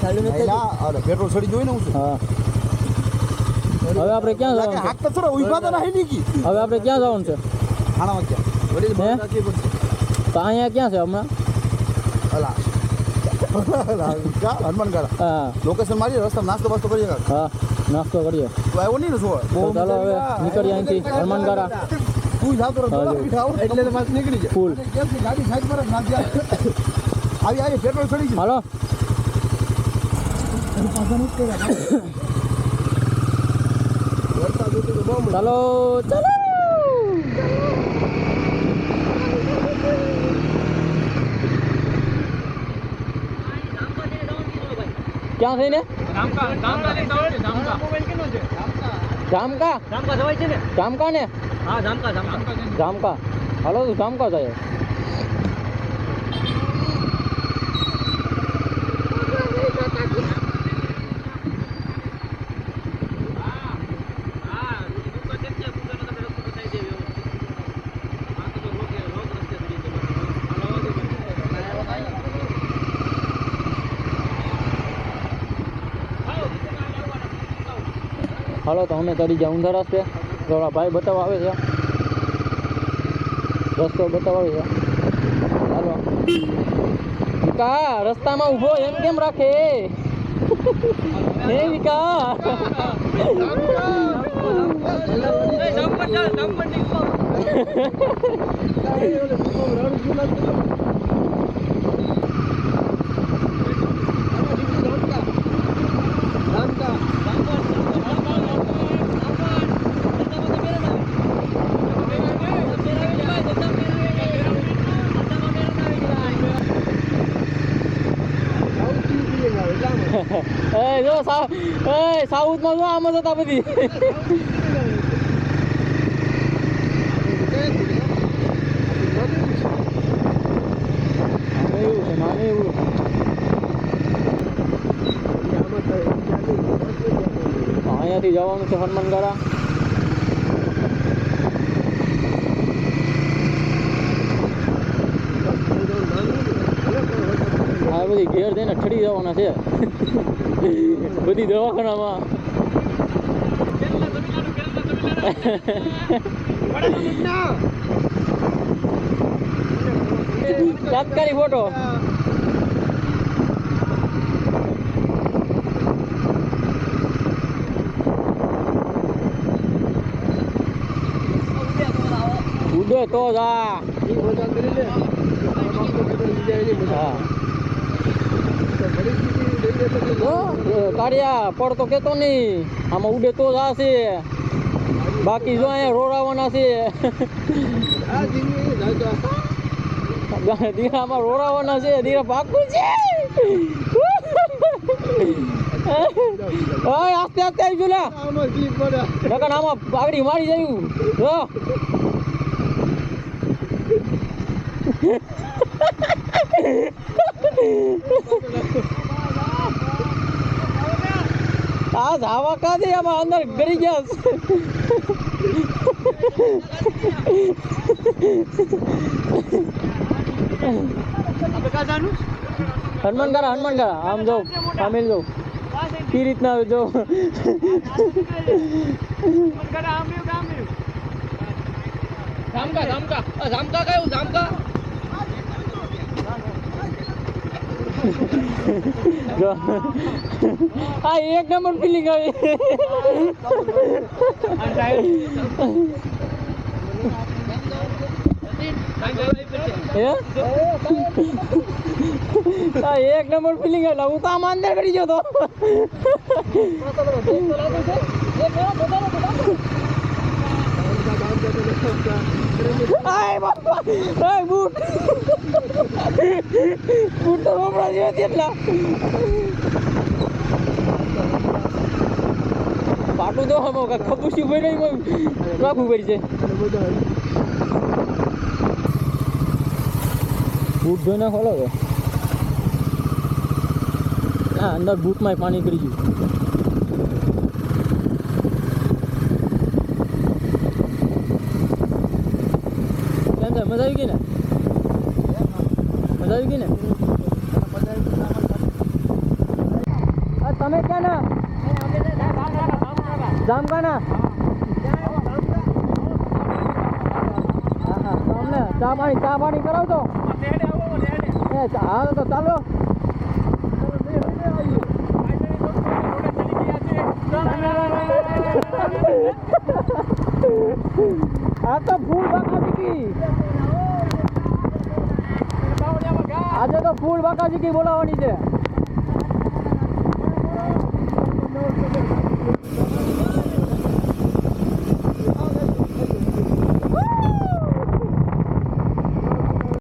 Petrol સડી જોઈને હું છું. હા હવે આપણે ક્યાં જવાનું છે? હાથ તો સર ઉભા તો નહીં નીકી. હવે આપણે ક્યાં જવાનું છે? ખાણામાં ક્યાં વળી હે? રાખવી પડશે. તો અહીંયા ક્યાં છે હમણાં? અલા હનુમાનગાળા હા લોકેશન મારી રસ્તા નાસ્તો બાસ્તો કરીએ કાંઈક. હા નાસ્તો કરીએ. તો આવ્યો નહીં ને શું તો ચાલો હવે નીકળીએ અહીંથી હનુમાનગાળા. તું જાતો રહો એટલે તો પાછું નીકળી જાય ફૂલ ગાડી સાઈડ પર જ નાખી આવી પેટ્રોલ ચડી ગયું. હાલો ચાલો ચાલો ક્યાં થઈને જામકા જામકા ને જામકા હાલો તું જામકા જાય. હાલો તો અમે ચડી ગયા ઊંધા રસ્તે. થોડા ભાઈ બતાવવા આવે છે, રસ્તો બતાવવા આવે છે. હાલો વિકા રસ્તામાં ઊભો એમ કેમ રાખે હે વિકા? જો સાઉથમાં જો આમ જ હતા બધી. એવું છે માને એવું. અહીંયાથી જવાનું છે હનુમાનગાળા. આ બધી ઘેર જઈને ઠરી જવાના છે બધી દવાખાનામાં. તાત્કાલિક ફોટો. ઉડે તો જા. હા કાળિયા પડતો કેતો નહીં, આમાં ઉડે તો જ આ છે. બાકી જો અહીંયા રોરાવાના છે. ધીરામાં રોરાવાના છે. ધીરા પાકું છે. આસ્તે આસ્તે આવી ગયું. આમાં આગળ મારી જયું. આ ધાવા કાઢે આમાં અંદર ગરી ગયા. હનુમાનગાળા આમ જો સામેલ જો કઈ રીતના જો. જામકા કયું જામકા? હા એક નંબર ફિલિંગ આવી. એક નંબર ફિલિંગ આવે. હું તો આમ અંદર કરી ગયો તો. બૂટ તો રોપડા જેવા એટલા પાટું તો ખબુસી ભાઈ રાખવું પડી છે. બૂટ ધોઈ નાખો. હા અંદર બૂટમાં પાણી કરી ગયું. મજા આવી ગઈ ને? મજા આવી ગઈ ને? તમે ક્યાં ના જામકાના હા તો અમને ચા પાણી કરાવજો એ હાલ તો ચાલો આ તો ફૂલ બાકાજી આજે તો ફૂલ બાકાજી બોલાવવાની છે